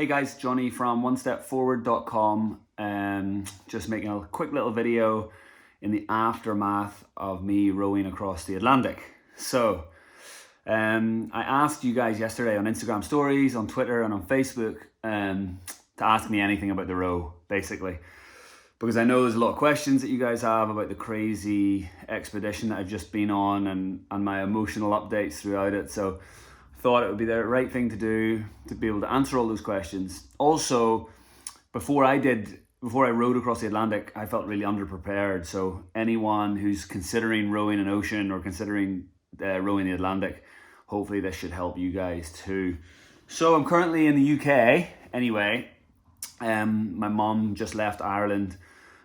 Hey guys, Johnny from onestepforward.com. Just making a quick little video in the aftermath of me rowing across the Atlantic. So, I asked you guys yesterday on Instagram stories, on Twitter and on Facebook to ask me anything about the row, basically. Because I know there's a lot of questions that you guys have about the crazy expedition that I've just been on and my emotional updates throughout it. So thought it would be the right thing to do to be able to answer all those questions. Also, before I rowed across the Atlantic, I felt really underprepared. So anyone who's considering rowing an ocean or considering rowing the Atlantic, hopefully this should help you guys too. So I'm currently in the UK anyway. My mum just left Ireland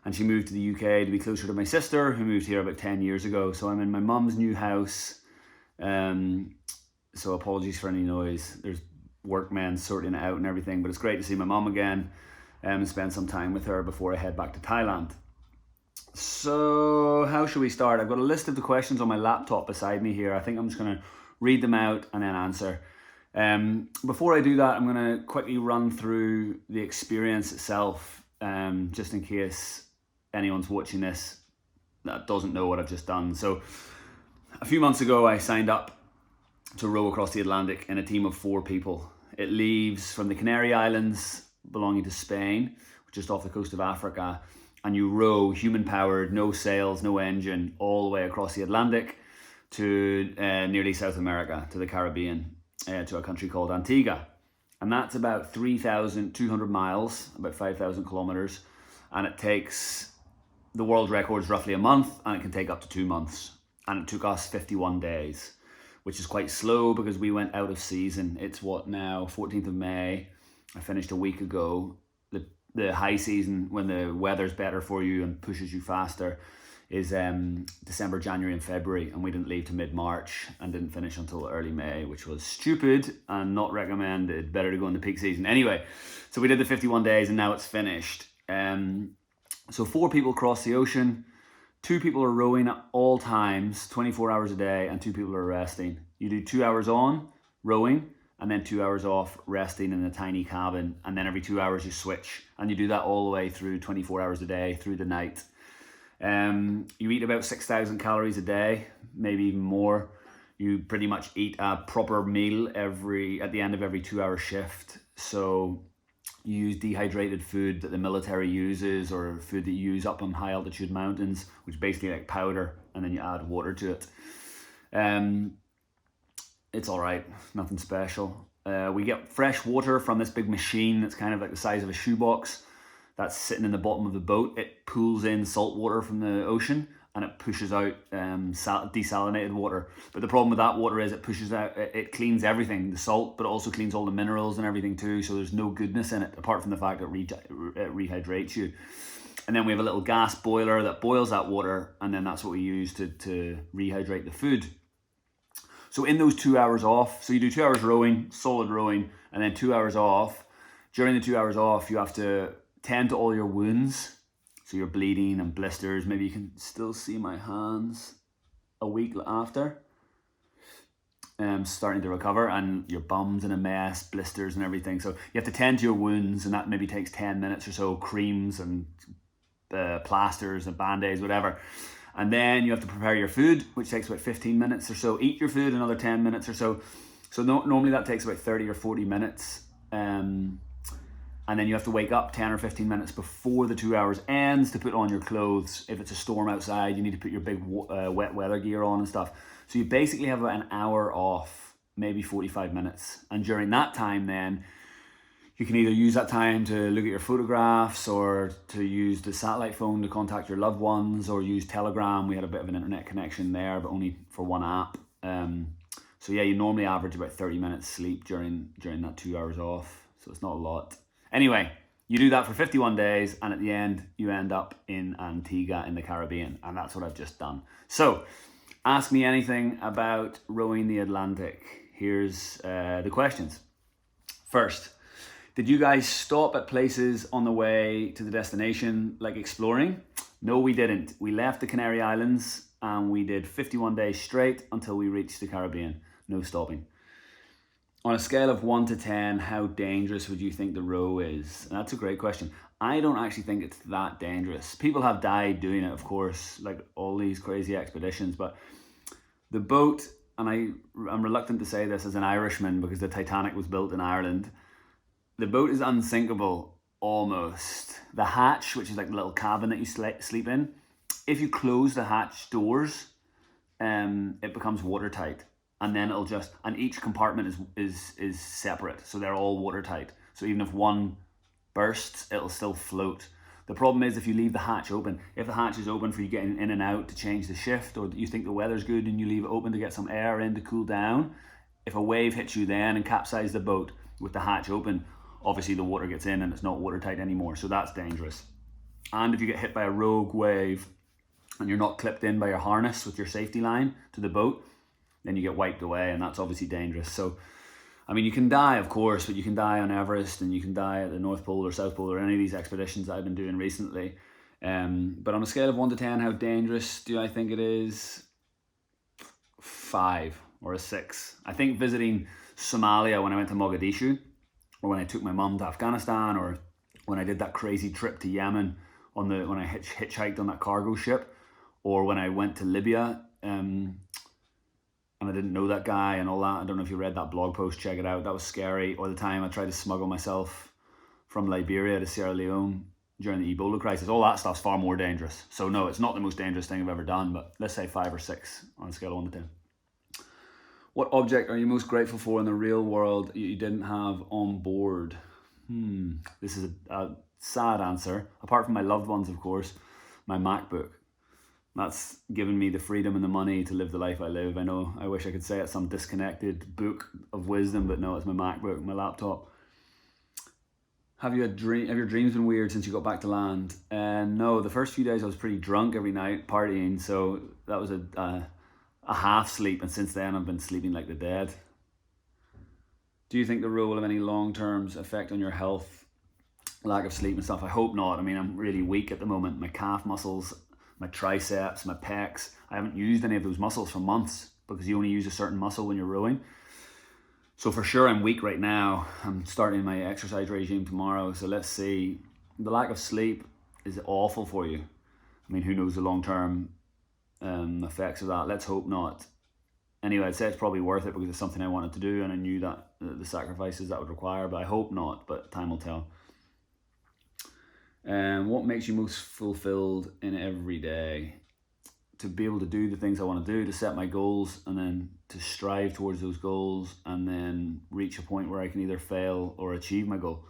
and she moved to the UK to be closer to my sister who moved here about 10 years ago. So I'm in my mum's new house. So apologies for any noise. There's workmen sorting it out and everything, but it's great to see my mum again and spend some time with her before I head back to Thailand. So how should we start? I've got a list of the questions on my laptop beside me here. I think I'm just going to read them out and then answer. Before I do that, I'm going to quickly run through the experience itself, just in case anyone's watching this that doesn't know what I've just done. So a few months ago, I signed up to row across the Atlantic in a team of 4 people. It leaves from the Canary Islands belonging to Spain, just off the coast of Africa, and you row human-powered, no sails, no engine, all the way across the Atlantic to nearly South America, to the Caribbean, to a country called Antigua. And that's about 3,200 miles, about 5,000 kilometers, and it takes, the world record's roughly a month, and it can take up to 2 months. And it took us 51 days. Which is quite slow because we went out of season. It's what now, 14th of May. I finished a week ago. The high season, when the weather's better for you and pushes you faster, is December, January and February. And we didn't leave to mid-March and didn't finish until early May, which was stupid and not recommended. Better to go in the peak season. Anyway, so we did the 51 days and now it's finished. So 4 people crossed the ocean. 2 people are rowing at all times, 24 hours a day, and 2 people are resting. You do 2 hours on, rowing, and then 2 hours off, resting in a tiny cabin. And then every 2 hours you switch. And you do that all the way through 24 hours a day, through the night. You eat about 6,000 calories a day, maybe even more. You pretty much eat a proper meal at the end of every 2-hour shift. So you use dehydrated food that the military uses or food that you use up on high altitude mountains, which is basically like powder, and then you add water to it. It's all right, nothing special. We get fresh water from this big machine that's kind of like the size of a shoebox that's sitting in the bottom of the boat. It pulls in salt water from the ocean and it pushes out desalinated water. But the problem with that water is it cleans everything, the salt, but it also cleans all the minerals and everything too. So there's no goodness in it, apart from the fact that it rehydrates you. And then we have a little gas boiler that boils that water, and then that's what we use to rehydrate the food. So in those 2 hours off, so you do 2 hours rowing, solid rowing, and then 2 hours off. During the 2 hours off, you have to tend to all your wounds. So you're bleeding and blisters. Maybe you can still see my hands a week after. Starting to recover, and your bum's in a mess, blisters and everything. So you have to tend to your wounds, and that maybe takes 10 minutes or so, creams and plasters and band-aids, whatever. And then you have to prepare your food, which takes about 15 minutes or so. Eat your food, another 10 minutes or so. So normally that takes about 30 or 40 minutes. And then you have to wake up 10 or 15 minutes before the 2 hours ends to put on your clothes. If it's a storm outside, you need to put your big wet weather gear on and stuff. So you basically have about an hour off, maybe 45 minutes. And during that time then, you can either use that time to look at your photographs or to use the satellite phone to contact your loved ones or use Telegram. We had a bit of an internet connection there, but only for one app. So yeah, you normally average about 30 minutes sleep during that 2 hours off. So it's not a lot. Anyway, you do that for 51 days, and at the end, you end up in Antigua in the Caribbean, and that's what I've just done. So, ask me anything about rowing the Atlantic. Here's the questions. First, did you guys stop at places on the way to the destination, like exploring? No, we didn't. We left the Canary Islands, and we did 51 days straight until we reached the Caribbean. No stopping. On a scale of 1 to 10, how dangerous would you think the row is? And that's a great question. I don't actually think it's that dangerous. People have died doing it, of course, like all these crazy expeditions, but the boat, and I'm reluctant to say this as an Irishman because the Titanic was built in Ireland, the boat is unsinkable, almost. The hatch, which is like the little cabin that you sleep in, if you close the hatch doors, it becomes watertight. And then it'll just, and each compartment is separate, so they're all watertight. So even if one bursts, it'll still float. The problem is if you leave the hatch open. If the hatch is open for you getting in and out to change the shift, or you think the weather's good and you leave it open to get some air in to cool down, if a wave hits you then and capsizes the boat with the hatch open, obviously the water gets in and it's not watertight anymore, so that's dangerous. And if you get hit by a rogue wave and you're not clipped in by your harness with your safety line to the boat, then you get wiped away, and that's obviously dangerous. So, I mean, you can die, of course, but you can die on Everest and you can die at the North Pole or South Pole or any of these expeditions that I've been doing recently. But on a scale of 1 to 10, how dangerous do I think it is? 5 or a 6. I think visiting Somalia when I went to Mogadishu, or when I took my mum to Afghanistan, or when I did that crazy trip to Yemen when I hitchhiked on that cargo ship, or when I went to Libya, and I didn't know that guy and all that. I don't know if you read that blog post, check it out. That was scary. Or the time I tried to smuggle myself from Liberia to Sierra Leone during the Ebola crisis. All that stuff's far more dangerous. So no, it's not the most dangerous thing I've ever done, but let's say 5 or 6 on a scale of 1 to 10. What object are you most grateful for in the real world that you didn't have on board? This is a sad answer. Apart from my loved ones, of course, my MacBook. That's given me the freedom and the money to live the life I live. I know I wish I could say it's some disconnected book of wisdom, but no, it's my MacBook, my laptop. Have your dreams been weird since you got back to land? No, the first few days I was pretty drunk every night, partying, so that was a half sleep, and since then I've been sleeping like the dead. Do you think the row will have any long-term effect on your health? Lack of sleep and stuff? I hope not. I mean, I'm really weak at the moment. My calf muscles, my triceps, my pecs. I haven't used any of those muscles for months because you only use a certain muscle when you're rowing. So for sure I'm weak right now. I'm starting my exercise regime tomorrow, so let's see. The lack of sleep is awful for you. I mean, who knows the long-term effects of that? Let's hope not. Anyway, I'd say it's probably worth it because it's something I wanted to do and I knew that the sacrifices that would require, but I hope not, but time will tell. What makes you most fulfilled in every day? To be able to do the things I want to do, to set my goals, and then to strive towards those goals, and then reach a point where I can either fail or achieve my goal.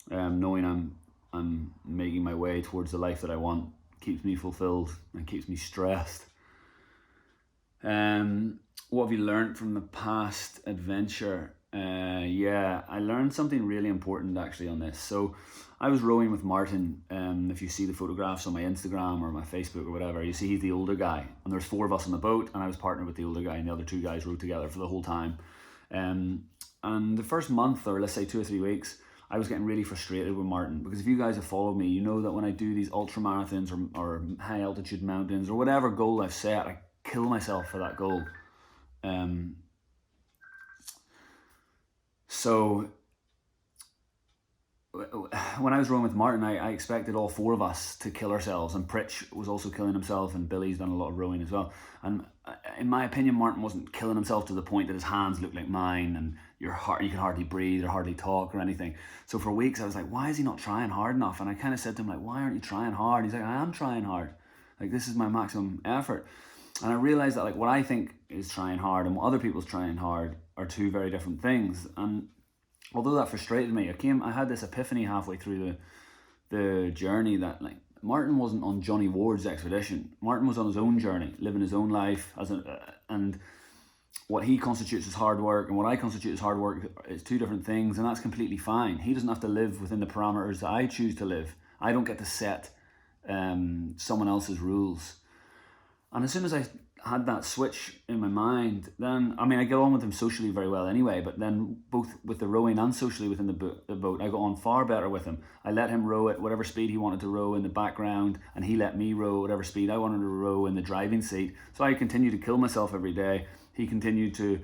Knowing I'm making my way towards the life that I want keeps me fulfilled and keeps me stressed. What have you learned from the past adventure? I learned something really important actually on this. So I was rowing with Martin. If you see the photographs on my Instagram or my Facebook or whatever, you see he's the older guy, and there's 4 of us on the boat, and I was partnered with the older guy, and the other 2 guys rowed together for the whole time. And the first month, or let's say 2 or 3 weeks, I was getting really frustrated with Martin, because if you guys have followed me, you know that when I do these ultra marathons or high altitude mountains or whatever goal I've set, I kill myself for that goal. So when I was rowing with Martin, I expected all 4 of us to kill ourselves, and Pritch was also killing himself, and Billy's done a lot of rowing as well. And in my opinion, Martin wasn't killing himself to the point that his hands looked like mine and you can hardly breathe or hardly talk or anything. So for weeks I was like, why is he not trying hard enough? And I kind of said to him, like, why aren't you trying hard? He's like, I am trying hard. Like, this is my maximum effort. And I realized that, like, what I think is trying hard and what other people's trying hard are 2 very different things. And although that frustrated me, I had this epiphany halfway through the journey that, like, Martin wasn't on Johnny Ward's expedition. Martin was on his own journey, living his own life, and what he constitutes as hard work and what I constitute as hard work is 2 different things, and that's completely fine. He doesn't have to live within the parameters that I choose to live. I don't get to set someone else's rules. And as soon as I had that switch in my mind, then, I mean, I get on with him socially very well anyway, but then both with the rowing and socially within the boat, I got on far better with him. I let him row at whatever speed he wanted to row in the background, and he let me row at whatever speed I wanted to row in the driving seat. So I continued to kill myself every day. He continued to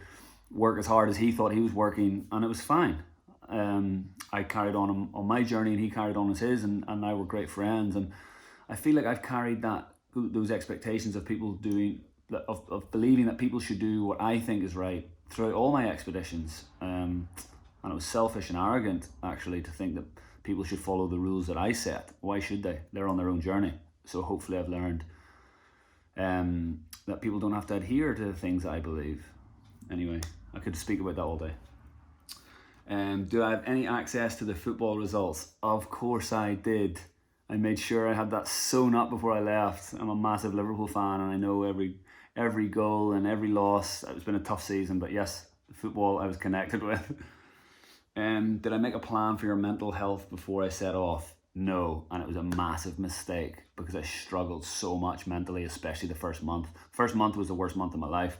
work as hard as he thought he was working, and it was fine. I carried on my journey, and he carried on as his, and I were great friends. And I feel like I've carried those expectations of people doing, of believing that people should do what I think is right throughout all my expeditions. And it was selfish and arrogant, actually, to think that people should follow the rules that I set. Why should they? They're on their own journey. So hopefully I've learned that people don't have to adhere to the things that I believe. Anyway, I could speak about that all day. Do I have any access to the football results? Of course I did. I made sure I had that sewn up before I left. I'm a massive Liverpool fan, and I know every goal and every loss. It's been a tough season, but yes, football I was connected with. Did I make a plan for your mental health before I set off? No, and it was a massive mistake because I struggled so much mentally, especially the first month. First month was the worst month of my life.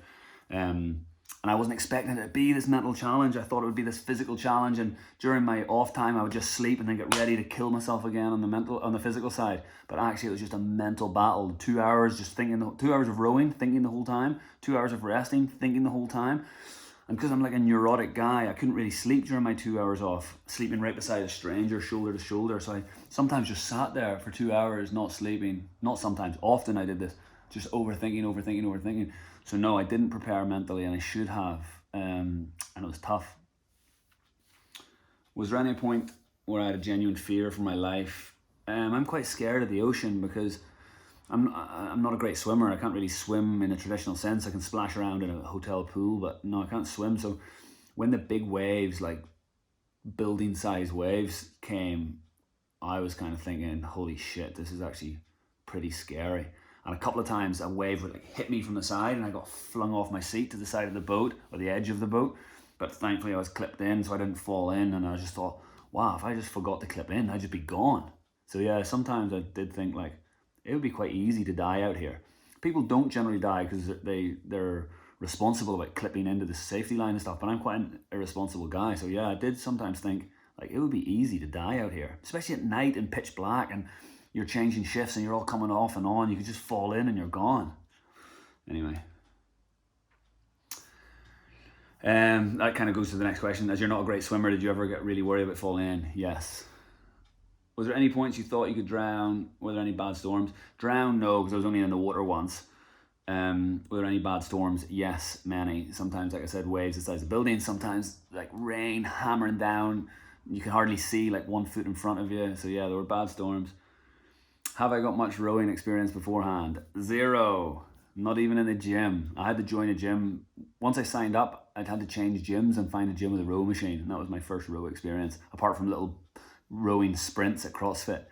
And I wasn't expecting it to be this mental challenge. I thought it would be this physical challenge, and during my off time I would just sleep and then get ready to kill myself again on the physical side. But actually it was just a mental battle. 2 hours just thinking, 2 hours of rowing, thinking the whole time, 2 hours of resting, thinking the whole time. And because I'm like a neurotic guy, I couldn't really sleep during my 2 hours off, sleeping right beside a stranger, shoulder to shoulder. So I sometimes just sat there for 2 hours, not sleeping. Not sometimes, often I did this, just overthinking. So no, I didn't prepare mentally, and I should have, and it was tough. Was there any point where I had a genuine fear for my life? I'm quite scared of the ocean because I'm not a great swimmer. I can't really swim in a traditional sense. I can splash around in a hotel pool, but no, I can't swim. So when the big waves, like building size waves, came, I was kind of thinking, holy shit, this is actually pretty scary. And a couple of times a wave would like hit me from the side, and I got flung off my seat to the side of the boat, or the edge of the boat. But thankfully I was clipped in, so I didn't fall in. And I just thought, wow, if I just forgot to clip in, I'd just be gone. So yeah, sometimes I did think like, it would be quite easy to die out here. People don't generally die because they're responsible about clipping into the safety line and stuff, but I'm quite an irresponsible guy. So yeah, I did sometimes think like it would be easy to die out here, especially at night in pitch black, and you're changing shifts and you're all coming off and on. You could just fall in and you're gone. Anyway. That kind of goes to the next question. As you're not a great swimmer, did you ever get really worried about falling in? Yes. Was there any points you thought you could drown? Were there any bad storms? Drown, no, because I was only in the water once. Were there any bad storms? Yes, many. Sometimes, like I said, waves the size of buildings. Sometimes like rain hammering down. You can hardly see like 1 foot in front of you. So yeah, there were bad storms. Have I got much rowing experience beforehand? Zero. Not even in the gym. I had to join a gym. Once I signed up, I'd had to change gyms and find a gym with a row machine. And that was my first row experience, apart from little rowing sprints at CrossFit.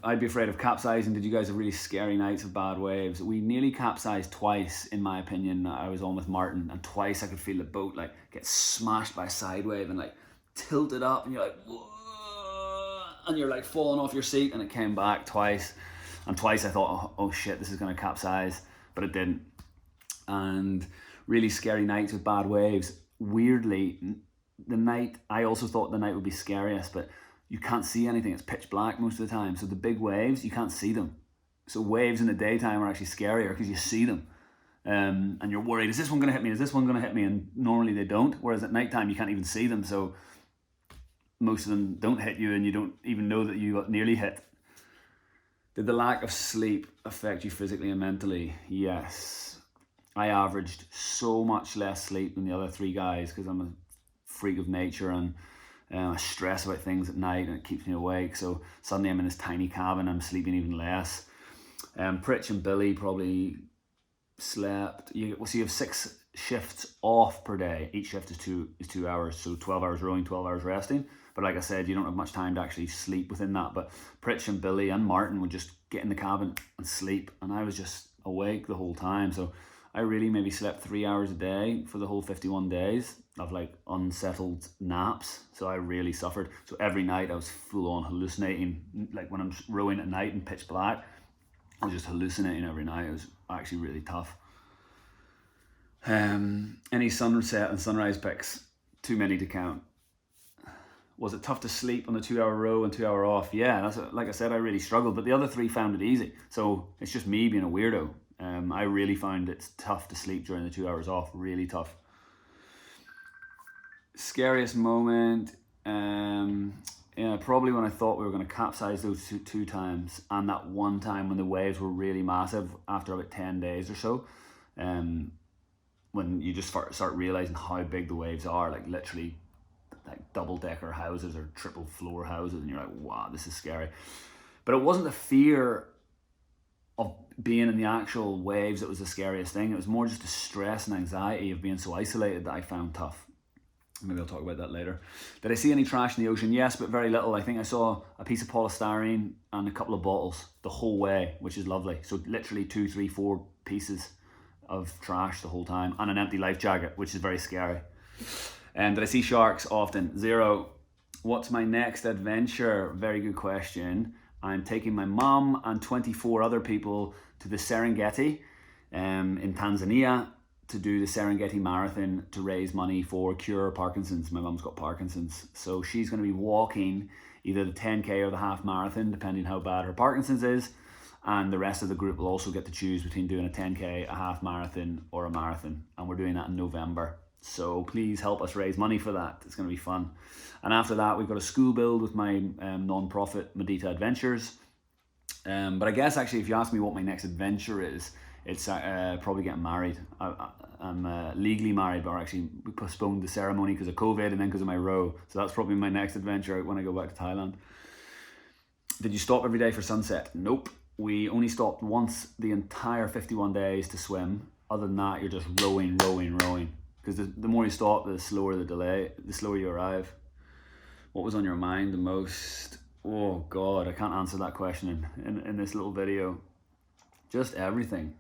I'd be afraid of capsizing. Did you guys have really scary nights of bad waves? We nearly capsized twice, in my opinion. I was on with Martin, and twice I could feel the boat like get smashed by a side wave and like tilted up, and you're like, whoa, and you're like falling off your seat, and it came back twice. And twice I thought, oh shit, this is gonna capsize, but it didn't. And really scary nights with bad waves. Weirdly, I also thought the night would be scariest, but you can't see anything. It's pitch black most of the time. So the big waves, you can't see them. So waves in the daytime are actually scarier because you see them. And you're worried, is this one gonna hit me? Is this one gonna hit me? And normally they don't. Whereas at nighttime, you can't even see them. So most of them don't hit you, and you don't even know that you got nearly hit. Did the lack of sleep affect you physically and mentally? Yes. I averaged so much less sleep than the other three guys because I'm a freak of nature, and I stress about things at night, and it keeps me awake. So suddenly I'm in this tiny cabin, I'm sleeping even less. Pritch and Billy probably slept. So you have 6 shifts off per day. Each shift is 2 hours, so 12 hours rowing, 12 hours resting. But like I said, you don't have much time to actually sleep within that. But Pritch and Billy and Martin would just get in the cabin and sleep, and I was just awake the whole time. So I really maybe slept 3 hours a day for the whole 51 days of like unsettled naps. So I really suffered. So every night I was full on hallucinating. Like when I'm rowing at night in pitch black, I was just hallucinating every night. It was actually really tough. Any sunset and sunrise pics? Too many to count. Was it tough to sleep on the 2 hour row and 2 hour off? Yeah, like I said, I really struggled, but the other 3 found it easy. So it's just me being a weirdo. I really found it's tough to sleep during the 2 hours off, really tough. Scariest moment, probably when I thought we were going to capsize those two times, and that one time when the waves were really massive after about 10 days or so, when you just start realizing how big the waves are, like literally like double-decker houses or triple floor houses, and you're like, wow, this is scary. But it wasn't the fear of being in the actual waves that was the scariest thing. It was more just the stress and anxiety of being so isolated that I found tough. Maybe I'll talk about that later. Did I see any trash in the ocean? Yes, but very little. I think I saw a piece of polystyrene and a couple of bottles the whole way, which is lovely. So literally 2, 3, 4 pieces of trash the whole time, and an empty life jacket, which is very scary. And did I see sharks often? 0. What's my next adventure? Very good question. I'm taking my mum and 24 other people to the Serengeti in Tanzania to do the Serengeti Marathon to raise money for Cure Parkinson's. My mum's got Parkinson's, so she's going to be walking either the 10K or the half marathon, depending how bad her Parkinson's is. And the rest of the group will also get to choose between doing a 10K, a half marathon, or a marathon. And we're doing that in November. So please help us raise money for that. It's going to be fun. And after that, we've got a school build with my non-profit Medita Adventures. But I guess actually, if you ask me what my next adventure is, it's probably getting married. I'm legally married, but actually we postponed the ceremony because of COVID and then because of my row. So that's probably my next adventure when I go back to Thailand. Did you stop every day for sunset? Nope. We only stopped once the entire 51 days to swim. Other than that, you're just rowing. Because the more you stop, the slower the delay, the slower you arrive. What was on your mind the most? Oh God, I can't answer that question in this little video. Just everything.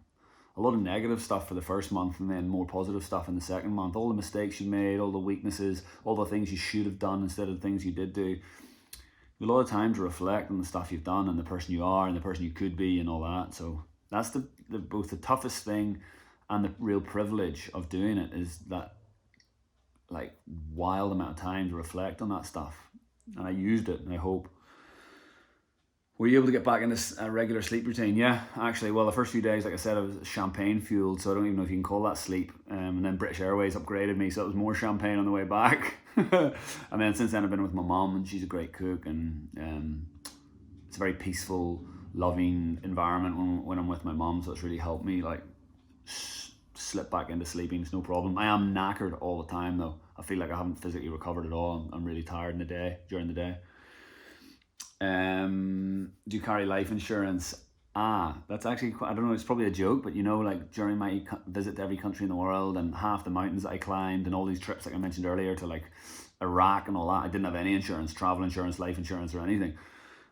A lot of negative stuff for the first month and then more positive stuff in the second month. All the mistakes you made, all the weaknesses, all the things you should have done instead of the things you did do. A lot of time to reflect on the stuff you've done and the person you are and the person you could be and all that. So that's both the toughest thing and the real privilege of doing it is that like wild amount of time to reflect on that stuff. And I used it, and I hope. Were you able to get back in this regular sleep routine? Yeah, actually, well, the first few days, like I said, I was champagne fueled, so I don't even know if you can call that sleep. And then British Airways upgraded me, so it was more champagne on the way back. And then since then, I've been with my mom, and she's a great cook, and it's a very peaceful, loving environment when I'm with my mom, so it's really helped me like slip back into sleeping. It's no problem. I am knackered all the time though. I feel like I haven't physically recovered at all. I'm really tired during the day. Do you carry life insurance? That's actually quite, I don't know, it's probably a joke, but you know, like during my visit to every country in the world and half the mountains that I climbed and all these trips like I mentioned earlier to like Iraq and all that, I didn't have any insurance, travel insurance, life insurance or anything.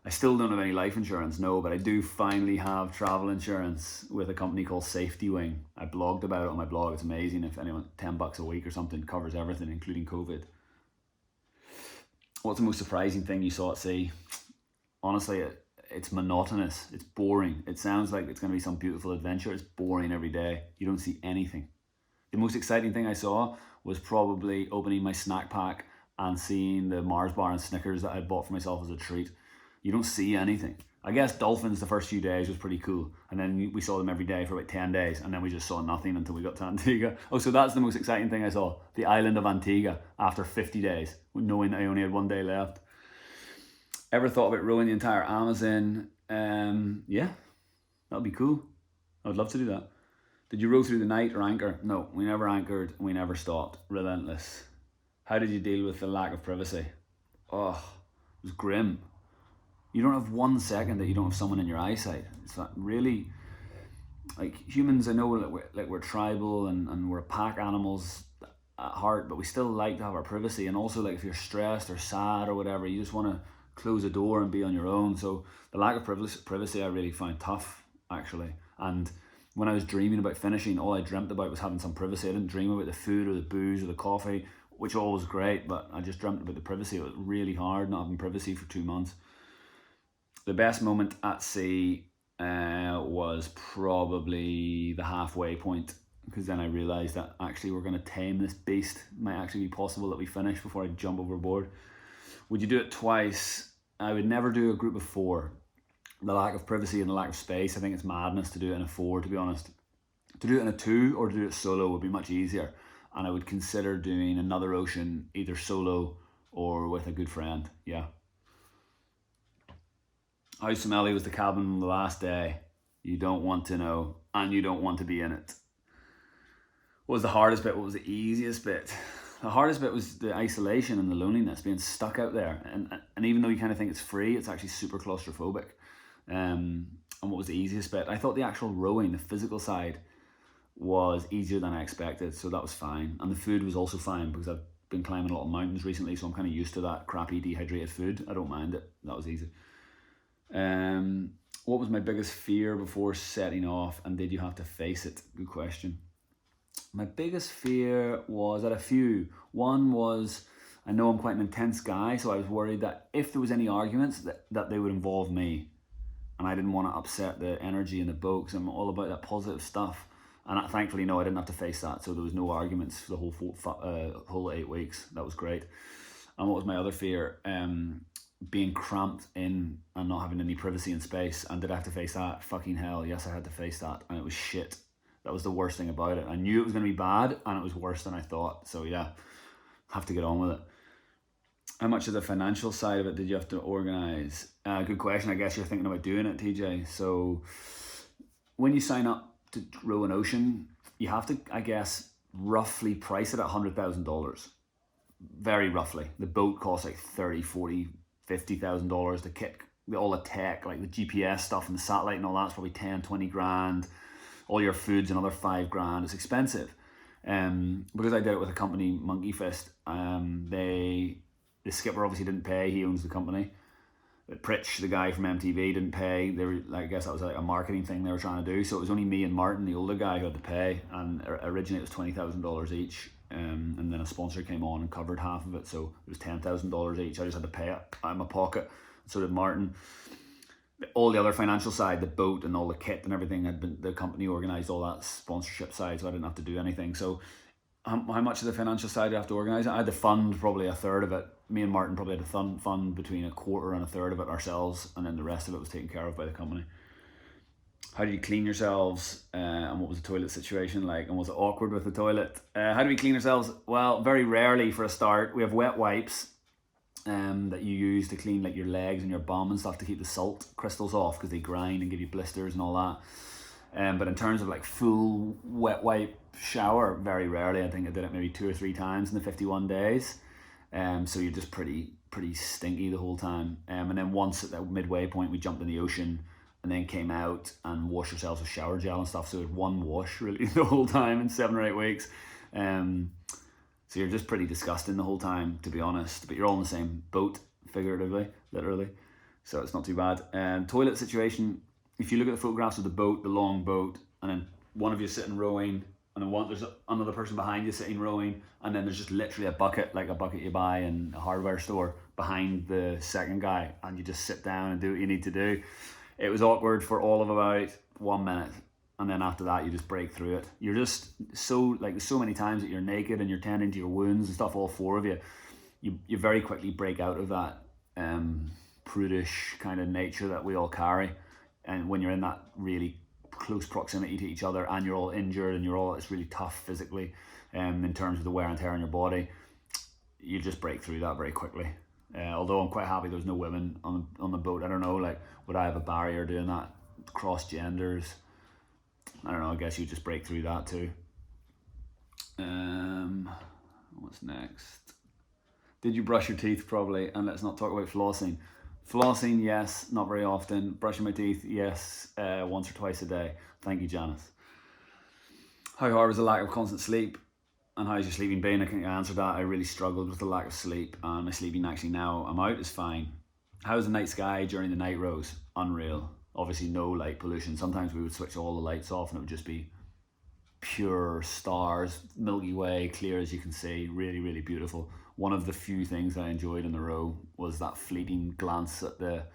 I still don't have any life insurance, no, but I do finally have travel insurance with a company called Safety Wing. I blogged about it on my blog. It's amazing. If anyone, $10 a week or something, covers everything, including COVID. What's the most surprising thing you saw at sea? Honestly, it's monotonous. It's boring. It sounds like it's going to be some beautiful adventure. It's boring every day. You don't see anything. The most exciting thing I saw was probably opening my snack pack and seeing the Mars bar and Snickers that I bought for myself as a treat. You don't see anything. I guess dolphins the first few days was pretty cool. And then we saw them every day for about 10 days. And then we just saw nothing until we got to Antigua. Oh, so that's the most exciting thing I saw. The island of Antigua after 50 days, knowing that I only had 1 day left. Ever thought about rowing the entire Amazon? Yeah, that'd be cool. I would love to do that. Did you row through the night or anchor? No, we never anchored. We never stopped. Relentless. How did you deal with the lack of privacy? Oh, it was grim. You don't have 1 second that you don't have someone in your eyesight. It's not really, like humans, I know we're tribal and we're pack animals at heart, but we still like to have our privacy. And also like if you're stressed or sad or whatever, you just want to close a door and be on your own. So the lack of privacy I really found tough actually. And when I was dreaming about finishing, all I dreamt about was having some privacy. I didn't dream about the food or the booze or the coffee, which all was great, but I just dreamt about the privacy. It was really hard not having privacy for 2 months. The best moment at sea was probably the halfway point, because then I realized that actually we're going to tame this beast. It might actually be possible that we finish before I jump overboard. Would you do it twice? I would never do a group of 4. The lack of privacy and the lack of space, I think it's madness to do it in a 4, to be honest. To do it in a two or to do it solo would be much easier, and I would consider doing another ocean either solo or with a good friend. Yeah. How smelly was the cabin on the last day? You don't want to know, and you don't want to be in it. What was the hardest bit? What was the easiest bit? The hardest bit was the isolation and the loneliness, being stuck out there. And even though you kind of think it's free, it's actually super claustrophobic. And what was the easiest bit? I thought the actual rowing, the physical side, was easier than I expected, so that was fine. And the food was also fine because I've been climbing a lot of mountains recently, so I'm kind of used to that crappy dehydrated food. I don't mind it. That was easy. What was my biggest fear before setting off, and did you have to face it? Good question. My biggest fear was at a few. One was, I know I'm quite an intense guy, so I was worried that if there was any arguments that they would involve me, and I didn't want to upset the energy in the boat because I'm all about that positive stuff. And thankfully, no, I didn't have to face that, so there was no arguments for the whole 8 weeks. That was great. And what was my other fear? Being cramped in and not having any privacy and space. And did I have to face that? Fucking hell, yes, I had to face that, and it was shit. That was the worst thing about it. I knew it was going to be bad, and it was worse than I thought. So yeah, have to get on with it. How much of the financial side of it did you have to organise? Good question. I guess you're thinking about doing it, TJ. So when you sign up to row an ocean, you have to, I guess, roughly price it at $100,000. Very roughly. The boat costs like $30,000, $40,000, $50,000. The kit, all the tech, like the GPS stuff and the satellite and all that's probably 10, 20 grand. All your food's another 5 grand. It's expensive. Because I did it with a company, Monkey Fist, the skipper obviously didn't pay. He owns the company. Pritch, the guy from MTV, didn't pay. They were, I guess that was like a marketing thing they were trying to do. So it was only me and Martin, the older guy, who had to pay. And originally it was $20,000 each. And then a sponsor came on and covered half of it. So it was $10,000 each. I just had to pay it out of my pocket. So did Martin. All the other financial side, the boat and all the kit and everything, had been, the company organised all that sponsorship side, so I didn't have to do anything. So how much of the financial side do I have to organise? I had to fund probably a third of it. Me and Martin probably had to fund between a quarter and a third of it ourselves, and then the rest of it was taken care of by the company. How did you clean yourselves, and what was the toilet situation like, and was it awkward with the toilet? How do we clean ourselves? Well, very rarely for a start. We have wet wipes that you use to clean like your legs and your bum and stuff to keep the salt crystals off because they grind and give you blisters and all that. But in terms of like full wet wipe shower, very rarely. I think I did it maybe 2 or 3 times in the 51 days. So you're just pretty stinky the whole time. And then once at that midway point, we jumped in the ocean and then came out and washed ourselves with shower gel and stuff. So it was one wash really the whole time in 7 or 8 weeks. So you're just pretty disgusting the whole time, to be honest. But you're all in the same boat, figuratively, literally. So it's not too bad. Toilet situation, if you look at the photographs of the boat, the long boat, and then one of you sitting rowing, and then there's another person behind you sitting rowing, and then there's just literally a bucket, like a bucket you buy in a hardware store, behind the second guy, and you just sit down and do what you need to do. It was awkward for all of about 1 minute. And then after that, you just break through it. You're just so many times that you're naked and you're tending to your wounds and stuff, all 4 of you. You very quickly break out of that prudish kind of nature that we all carry. And when you're in that really close proximity to each other and you're all injured and it's really tough physically in terms of the wear and tear on your body, you just break through that very quickly. Although I'm quite happy there's no women on the boat. I don't know, like, would I have a barrier doing that? Cross genders. I don't know, I guess you just break through that too. What's next? Did you brush your teeth? Probably. And let's not talk about flossing. Flossing, yes, not very often. Brushing my teeth, yes, once or twice a day. Thank you, Janice. How hard was the lack of constant sleep? And how's your sleeping been? I can't answer that. I really struggled with the lack of sleep. And my sleeping actually now I'm out is fine. How's the night sky during the night rows? Unreal. Obviously no light pollution. Sometimes we would switch all the lights off and it would just be pure stars, Milky Way, clear as you can see, really, really beautiful. One of the few things I enjoyed in the row was that fleeting glance at the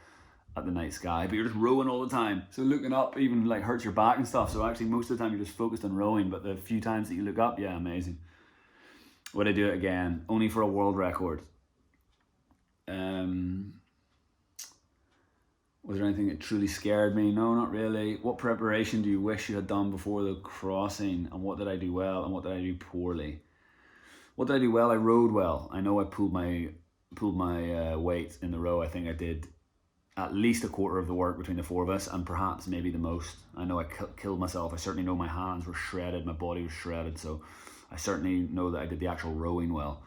night sky, but you're just rowing all the time. So looking up even like hurts your back and stuff. So actually most of the time you're just focused on rowing, but the few times that you look up, yeah, amazing. Would I do it again? Only for a world record. Was there anything that truly scared me? No, not really. What preparation do you wish you had done before the crossing? And what did I do well and what did I do poorly? What did I do well? I rode well. I know I pulled my weight in the row. I think I did at least a quarter of the work between the four of us, and perhaps maybe the most. I know I killed myself. I certainly know my hands were shredded, my body was shredded, so I certainly know that I did the actual rowing well.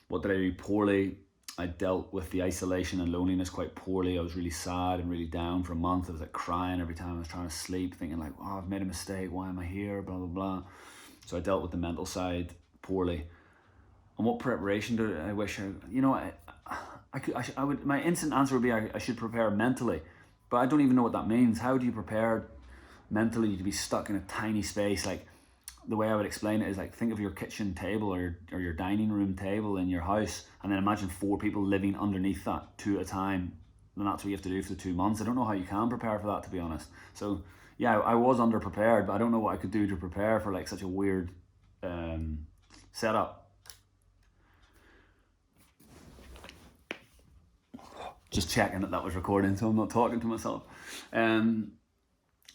What did I do poorly? I dealt with the isolation and loneliness quite poorly. I was really sad and really down for a month. I was like crying every time I was trying to sleep, thinking like, oh, I've made a mistake. Why am I here? Blah, blah, blah. So I dealt with the mental side poorly. And what preparation do I wish I would, my instant answer would be I should prepare mentally, but I don't even know what that means. How do you prepare mentally to be stuck in a tiny space? Like, the way I would explain it is like, think of your kitchen table or your dining room table in your house, and then imagine 4 people living underneath that 2 at a time. And that's what you have to do for the 2 months. I don't know how you can prepare for that, to be honest. So yeah, I was underprepared, but I don't know what I could do to prepare for like such a weird setup. Just checking that was recording, so I'm not talking to myself.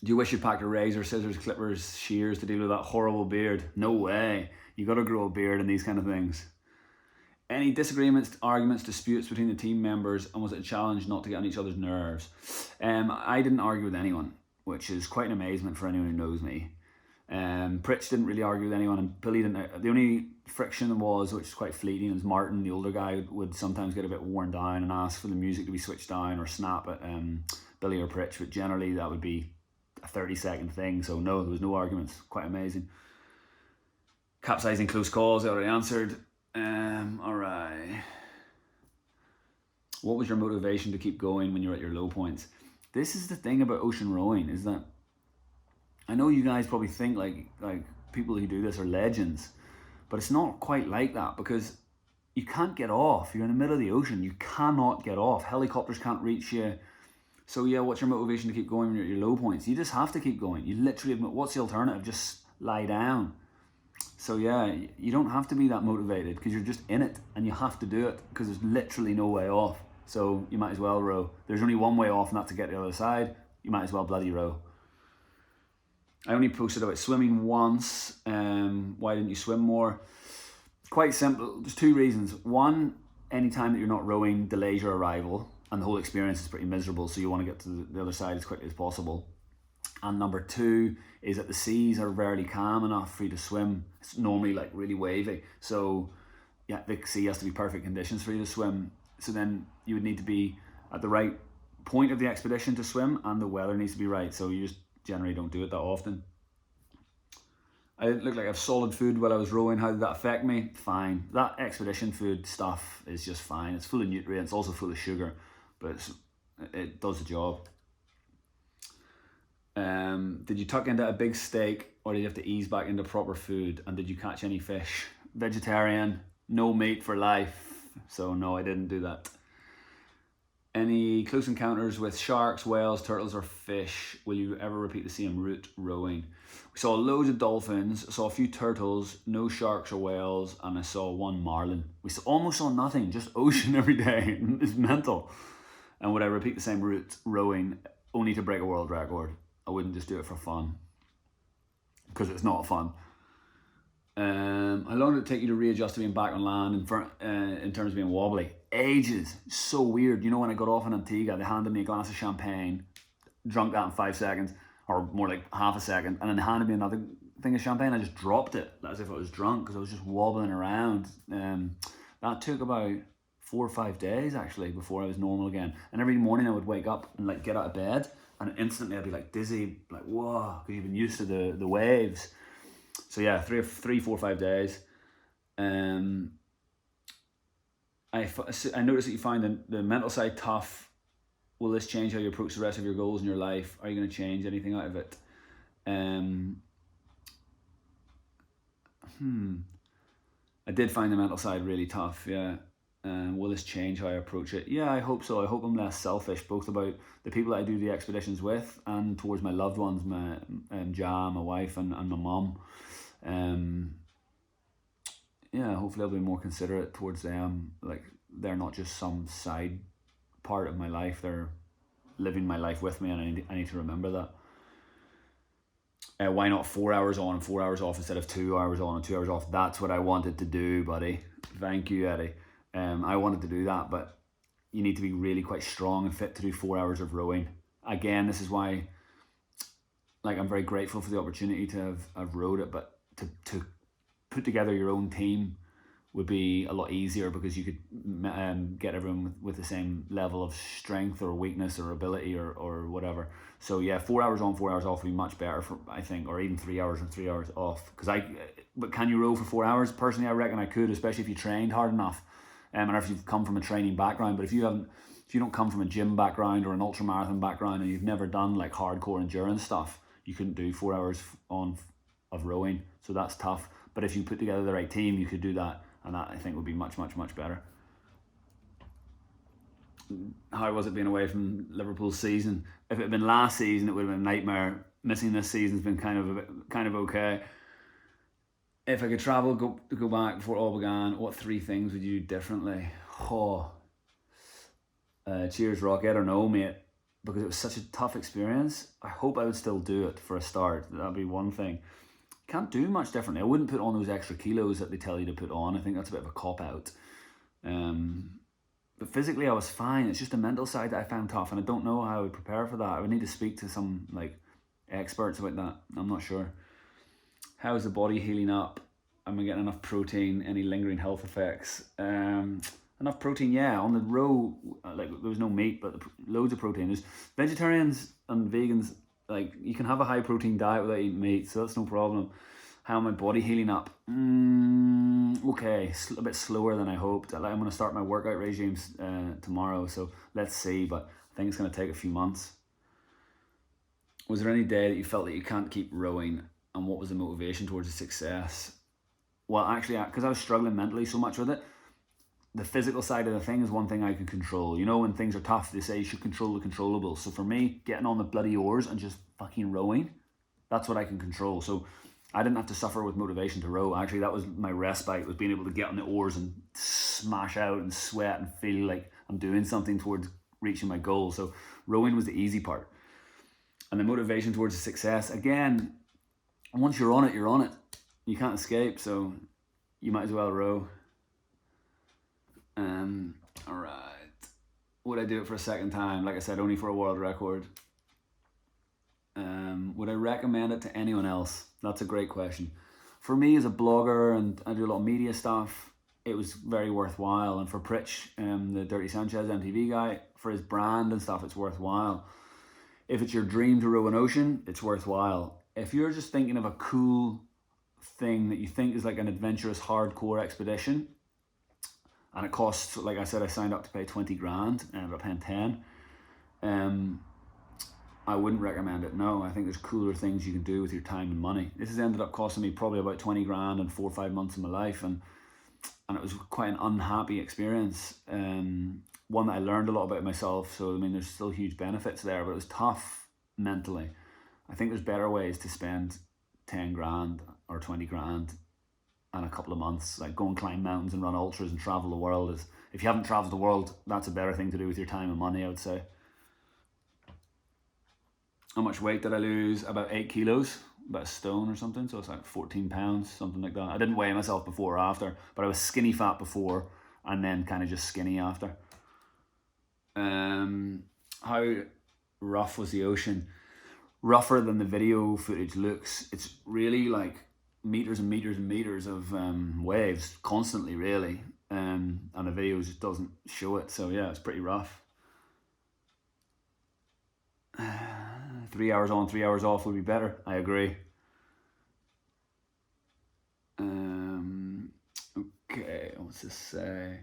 Do you wish you packed a razor, scissors, clippers, shears to deal with that horrible beard? No way. You got to grow a beard and these kind of things. Any disagreements, arguments, disputes between the team members, and was it a challenge not to get on each other's nerves? I didn't argue with anyone, which is quite an amazement for anyone who knows me. Pritch didn't really argue with anyone, and Billy didn't. The only friction was, which is quite fleeting, was Martin, the older guy, would sometimes get a bit worn down and ask for the music to be switched down or snap at Billy or Pritch, but generally that would be a 30-second thing. So no, there was no arguments. Quite amazing. Capsizing close calls, I already answered. All right. What was your motivation to keep going when you're at your low points? This is the thing about ocean rowing, is that I know you guys probably think like people who do this are legends, but it's not quite like that, because you can't get off. You're in the middle of the ocean. You cannot get off. Helicopters can't reach you. So yeah, what's your motivation to keep going when you're at your low points? You just have to keep going. You literally, what's the alternative? Just lie down. So yeah, you don't have to be that motivated, because you're just in it and you have to do it, because there's literally no way off. So you might as well row. There's only one way off, and that's to get to the other side. You might as well bloody row. I only posted about swimming once. Why didn't you swim more? Quite simple. There's 2 reasons. One, any time that you're not rowing delays your arrival, and the whole experience is pretty miserable, so you want to get to the other side as quickly as possible. And number 2 is that the seas are rarely calm enough for you to swim. It's normally like really wavy. So yeah, the sea has to be perfect conditions for you to swim. So then you would need to be at the right point of the expedition to swim, and the weather needs to be right. So you just generally don't do it that often. I didn't look like I have solid food while I was rowing. How did that affect me? Fine. That expedition food stuff is just fine. It's full of nutrients, also full of sugar, but it does the job. Did you tuck into a big steak, or did you have to ease back into proper food? And did you catch any fish? Vegetarian, no meat for life. So no, I didn't do that. Any close encounters with sharks, whales, turtles, or fish? Will you ever repeat the same route rowing? We saw loads of dolphins, saw a few turtles, no sharks or whales, and I saw 1 marlin. We almost saw nothing, just ocean every day. It's mental. And would I repeat the same route rowing only to break a world record? I wouldn't just do it for fun, because it's not fun. How long did it take you to readjust to being back on land in terms of being wobbly? Ages. So weird. You know, when I got off in Antigua, they handed me a glass of champagne, drunk that in 5 seconds, or more like half a second, and then they handed me another thing of champagne. I just dropped it as if I was drunk, because I was just wobbling around. That took about 4 or 5 days actually before I was normal again. And every morning I would wake up and like get out of bed, and instantly I'd be like dizzy, like whoa, because you've been used to the waves. So yeah, 3, 4, 5 days. I noticed that you find the mental side tough. Will this change how you approach the rest of your goals in your life? Are you going to change anything out of it? I did find the mental side really tough, yeah. Will this change how I approach it? Yeah, I hope so. I hope I'm less selfish, both about the people that I do the expeditions with and towards my loved ones, my Ja, my wife, and my mum. Yeah, hopefully I'll be more considerate towards them. Like, they're not just some side part of my life. They're living my life with me, and I need to remember that. Why not 4 hours on and 4 hours off instead of 2 hours on and 2 hours off? That's what I wanted to do, buddy. Thank you, Eddie. I wanted to do that, but you need to be really quite strong and fit to do 4 hours of rowing. Again, this is why, like, I'm very grateful for the opportunity to have rowed it, but to put together your own team would be a lot easier, because you could get everyone with the same level of strength or weakness or ability or whatever. So yeah, 4 hours on, 4 hours off would be much better, I think, or even 3 hours and 3 hours off. But can you row for 4 hours? Personally, I reckon I could, especially if you trained hard enough, and if you've come from a training background. But if you don't come from a gym background or an ultramarathon background, and you've never done like hardcore endurance stuff, you couldn't do 4 hours of rowing. So that's tough. But if you put together the right team, you could do that. And that, I think, would be much, much, much better. How was it being away from Liverpool's season? If it had been last season, it would have been a nightmare. Missing this season's been kind of okay. If I could go back before it all began, what 3 things would you do differently? Cheers, Rocket. I don't know, mate, because it was such a tough experience. I hope I would still do it for a start. That'd be one thing. Can't do much differently. I wouldn't put on those extra kilos that they tell you to put on. I think that's a bit of a cop-out. But physically I was fine. It's just the mental side that I found tough, and I don't know how I would prepare for that. I would need to speak to some like experts about that. I'm not sure. How is the body healing up? Am I getting enough protein? Any lingering health effects? Enough protein, yeah. On the row, like, there was no meat, but loads of protein. There's vegetarians and vegans, like, you can have a high protein diet without eating meat, so that's no problem. How am my body healing up? Okay, a bit slower than I hoped. I'm going to start my workout regimes tomorrow, so let's see, but I think it's going to take a few months. Was there any day that you felt that you can't keep rowing, and what was the motivation towards the success? Well, actually, because I was struggling mentally so much with it, the physical side of the thing is one thing I can control. You know, when things are tough, they say you should control the controllables. So for me, getting on the bloody oars and just fucking rowing, that's what I can control. So I didn't have to suffer with motivation to row. Actually, that was my respite, was being able to get on the oars and smash out and sweat and feel like I'm doing something towards reaching my goal. So rowing was the easy part. And the motivation towards the success, again, once you're on it, you're on it. You can't escape, so you might as well row. All right. Would I do it for a second time? Like I said, only for a world record. Would I recommend it to anyone else? That's a great question. For me, as a blogger, and I do a lot of media stuff, it was very worthwhile. And for Pritch, the Dirty Sanchez MTV guy, for his brand and stuff, it's worthwhile. If it's your dream to row an ocean, it's worthwhile. If you're just thinking of a cool thing that you think is like an adventurous hardcore expedition, and it costs, like I said, I signed up to pay 20 grand and I ended up paying 10. I wouldn't recommend it. No, I think there's cooler things you can do with your time and money. This has ended up costing me probably about 20 grand in 4 or 5 months of my life, and it was quite an unhappy experience. One that I learned a lot about myself. So I mean, there's still huge benefits there, but it was tough mentally. I think there's better ways to spend 10 grand or 20 grand and a couple of months, like go and climb mountains and run ultras and travel the world. If you haven't traveled the world, that's a better thing to do with your time and money, I would say. How much weight did I lose? About 8 kilos, about a stone or something. So it's like 14 pounds, something like that. I didn't weigh myself before or after, but I was skinny fat before and then kind of just skinny after. How rough was the ocean? Rougher than the video footage looks. It's really like meters and meters and meters of waves constantly, really, and the video just doesn't show it. So yeah, it's pretty rough. 3 hours on, 3 hours off would be better. I agree. Okay, what's this say?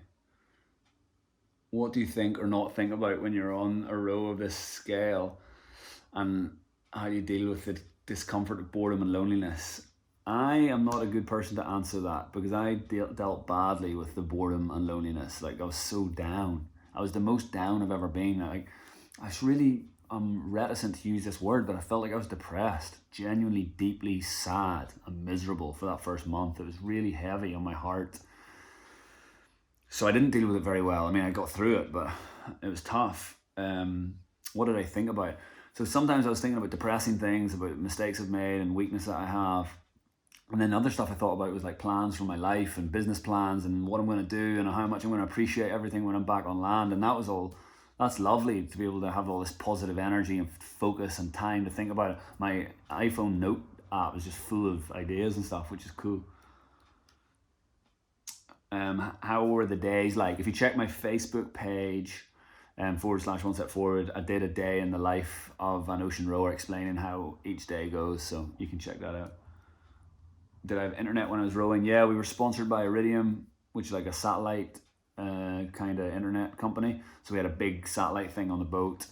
What do you think or not think about when you're on a row of this scale, and how do you deal with the discomfort of boredom and loneliness? I am not a good person to answer that, because I dealt badly with the boredom and loneliness. Like, I was so down. I was the most down I've ever been. Like, I was really reticent to use this word, but I felt like I was depressed, genuinely deeply sad and miserable for that first month. It was really heavy on my heart. So I didn't deal with it very well. I mean, I got through it, but it was tough. what did I think about? So sometimes I was thinking about depressing things, about mistakes I've made and weakness that I have. And then other stuff I thought about was like plans for my life and business plans and what I'm going to do and how much I'm going to appreciate everything when I'm back on land. And that was all, that's lovely to be able to have all this positive energy and focus and time to think about it. My iPhone Note app is just full of ideas and stuff, which is cool. How were the days like? If you check my Facebook page, /one step forward, I did a day in the life of an ocean rower explaining how each day goes, so you can check that out. Did I have internet when I was rowing? Yeah, we were sponsored by Iridium, which is like a satellite kind of internet company. So we had a big satellite thing on the boat,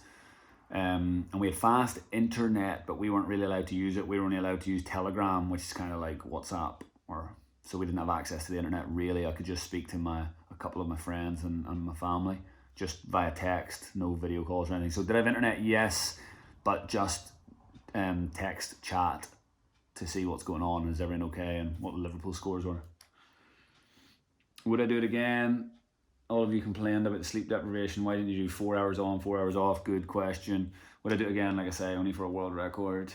and we had fast internet, but we weren't really allowed to use it. We were only allowed to use Telegram, which is kind of like WhatsApp, so we didn't have access to the internet really. I could just speak to a couple of my friends and my family just via text, no video calls or anything. So did I have internet? Yes, but just text chat to see what's going on, is everything okay, and what the Liverpool scores were. Would I do it again? All of you complained about the sleep deprivation. Why didn't you do 4 hours on, 4 hours off? Good question. Would I do it again? Like I say, only for a world record.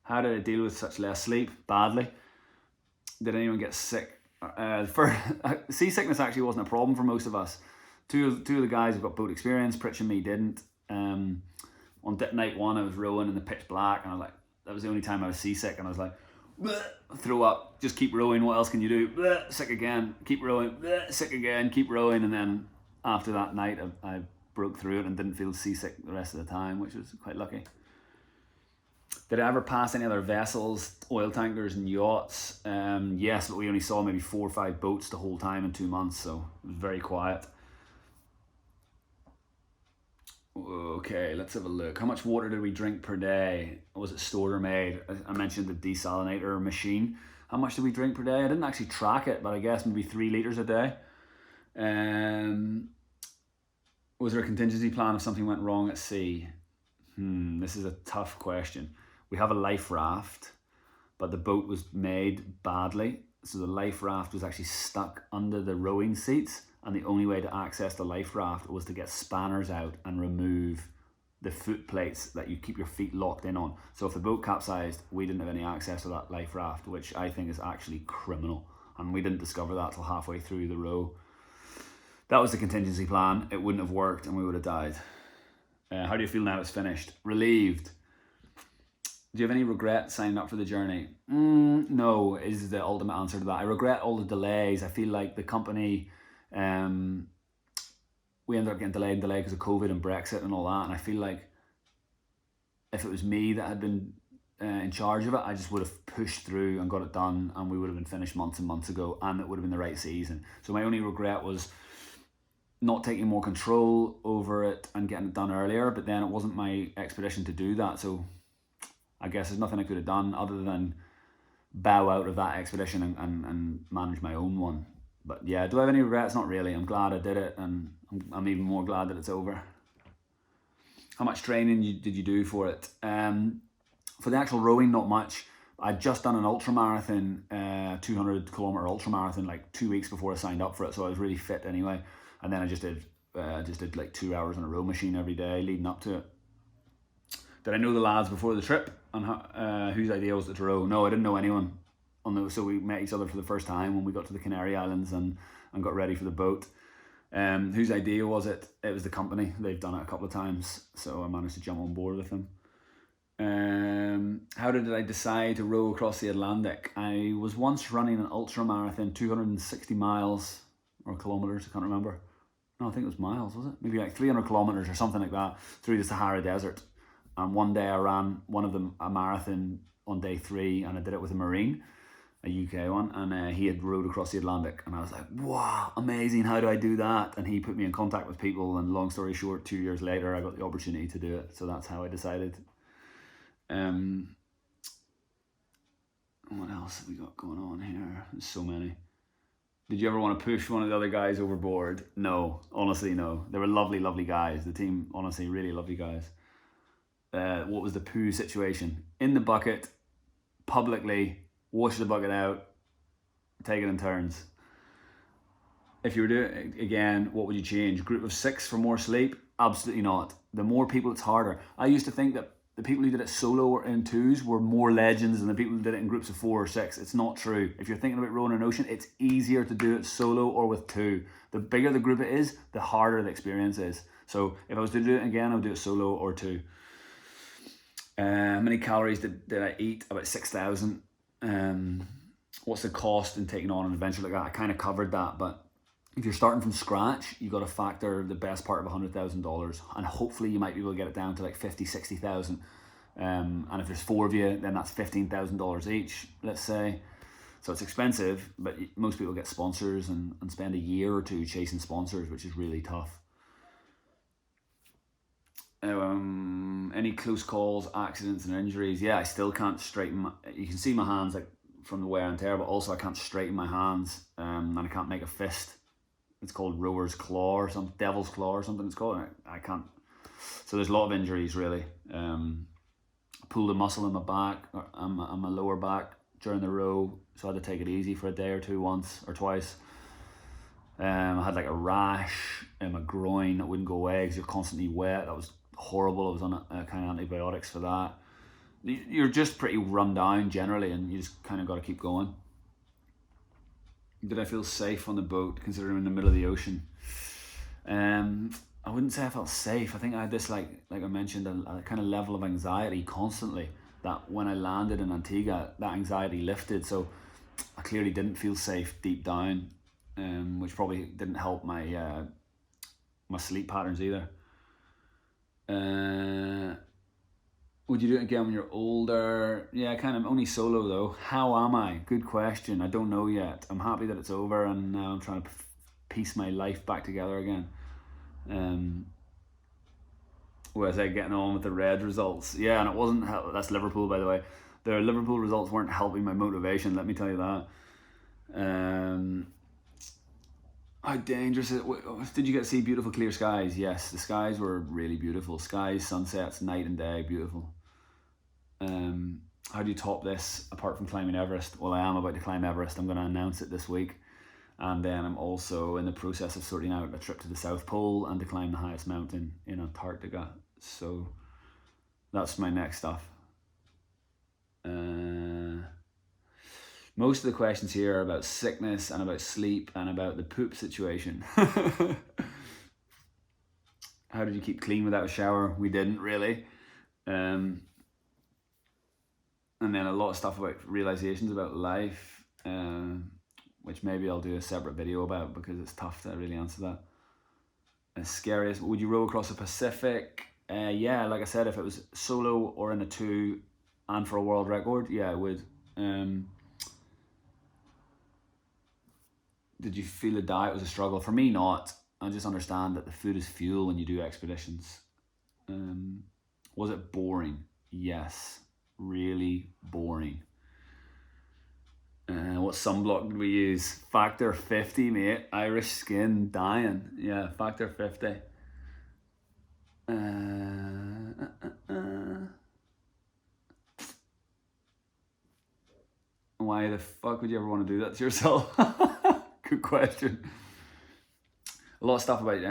How did I deal with such less sleep? Badly. Did anyone get sick? Seasickness actually wasn't a problem for most of us. Two of the guys have got boat experience. Pritch and me didn't. On dip night 1, I was rowing in the pitch black, and I was like, that was the only time I was seasick, and I was like, throw up, just keep rowing, what else can you do? Sick again, keep rowing, sick again, keep rowing. And then after that night, I broke through it and didn't feel seasick the rest of the time, which was quite lucky. Did I ever pass any other vessels, oil tankers and yachts? Yes, but we only saw maybe 4 or 5 boats the whole time in 2 months, so it was very quiet. Okay, let's have a look. How much water did we drink per day? Was it stored or made? I mentioned the desalinator machine. How much did we drink per day? I didn't actually track it, but I guess maybe 3 litres a day. Was there a contingency plan if something went wrong at sea? This is a tough question. We have a life raft, but the boat was made badly. So the life raft was actually stuck under the rowing seats, and the only way to access the life raft was to get spanners out and remove the foot plates that you keep your feet locked in on. So if the boat capsized, we didn't have any access to that life raft, which I think is actually criminal. And we didn't discover that till halfway through the row. That was the contingency plan. It wouldn't have worked and we would have died. How do you feel now it's finished? Relieved. Do you have any regret signing up for the journey? No, is the ultimate answer to that. I regret all the delays. I feel like the company, we ended up getting delayed because of COVID and Brexit and all that. And I feel like if it was me that had been in charge of it, I just would have pushed through and got it done, and we would have been finished months and months ago, and it would have been the right season. So my only regret was not taking more control over it and getting it done earlier, but then it wasn't my expedition to do that. So I guess there's nothing I could have done other than bow out of that expedition and manage my own one. But yeah, do I have any regrets? Not really. I'm glad I did it, and I'm even more glad that it's over. How much training did you do for it? For the actual rowing, not much. I'd just done an ultra marathon, 200 kilometer ultra marathon, like 2 weeks before I signed up for it, so I was really fit anyway. And then I just did like 2 hours on a row machine every day leading up to it. Did I know the lads before the trip? And whose idea was it to row? No, I didn't know anyone. So we met each other for the first time when we got to the Canary Islands and got ready for the boat. Whose idea was it? It was the company. They've done it a couple of times, so I managed to jump on board with them. How did I decide to row across the Atlantic? I was once running an ultra marathon, 260 miles or kilometers, I can't remember. No, I think it was miles, was it? Maybe like 300 kilometers or something like that through the Sahara Desert. And one day I ran a marathon on day 3, and I did it with a Marine, a UK one, and he had rowed across the Atlantic, and I was like, wow, amazing, how do I do that? And he put me in contact with people, and long story short, 2 years later I got the opportunity to do it. So that's how I decided. What else have we got going on here? There's so many. Did you ever want to push one of the other guys overboard? No, honestly, no. They were lovely, lovely guys. The team, honestly, really lovely guys. What was the poo situation? In the bucket, publicly, wash the bucket out, take it in turns. If you were doing it again, what would you change? Group of 6 for more sleep? Absolutely not. The more people, it's harder. I used to think that the people who did it solo or in twos were more legends than the people who did it in groups of 4 or 6. It's not true. If you're thinking about rowing an ocean, it's easier to do it solo or with 2. The bigger the group it is, the harder the experience is. So if I was to do it again, I would do it solo or 2. How many calories did I eat? About 6,000. What's the cost in taking on an adventure like that? I kind of covered that, but if you're starting from scratch, you got to factor the best part of $100,000, and hopefully you might be able to get it down to like 50, 60,000. And if there's 4 of you, then that's $15,000 each, let's say. So it's expensive, but most people get sponsors and spend a year or 2 chasing sponsors, which is really tough. Any close calls, accidents, and injuries? Yeah, I still can't straighten you can see my hands like from the wear and tear, but also I can't straighten my hands, and I can't make a fist. It's called rower's claw or something, devil's claw or something it's called. I can't. So there's a lot of injuries really. I pulled a muscle in my back, on my lower back during the row, so I had to take it easy for a day or 2 once or twice. I had like a rash in my groin that wouldn't go away because you're constantly wet. That was horrible. I was on a kind of antibiotics for that. You're just pretty run down generally, and you just kind of got to keep going. Did I feel safe on the boat considering I'm in the middle of the ocean? I wouldn't say I felt safe. I think I had this, like I mentioned, a kind of level of anxiety constantly, that when I landed in Antigua, that anxiety lifted. So I clearly didn't feel safe deep down, which probably didn't help my my sleep patterns either. Would you do it again when you're older? Yeah, kind of only solo though. How am I? Good question. I don't know yet. I'm happy that it's over, and now I'm trying to piece my life back together again. Was I getting on with the red results? Yeah, and it wasn't. That's Liverpool, by the way. The Liverpool results weren't helping my motivation. Let me tell you that. How dangerous is it? Did you get to see beautiful clear skies? Yes, the skies were really beautiful. Skies, sunsets, night and day, beautiful. How do you top this apart from climbing Everest? Well, I am about to climb Everest. I'm going to announce it this week. And then I'm also in the process of sorting out a trip to the South Pole and to climb the highest mountain in Antarctica. So that's my next stuff. Most of the questions here are about sickness and about sleep and about the poop situation. How did you keep clean without a shower? We didn't really. And then a lot of stuff about realizations about life, which maybe I'll do a separate video about because it's tough to really answer that. The scariest, would you row across the Pacific? Yeah, like I said, if it was solo or in a 2 and for a world record, yeah, I would. Did you feel the diet was a struggle? For me, not. I just understand that the food is fuel when you do expeditions. Was it boring? Yes, really boring. What sunblock did we use? Factor 50, mate. Irish skin, dying. Yeah, factor 50. Why the fuck would you ever want to do that to yourself? Good question. A lot of stuff about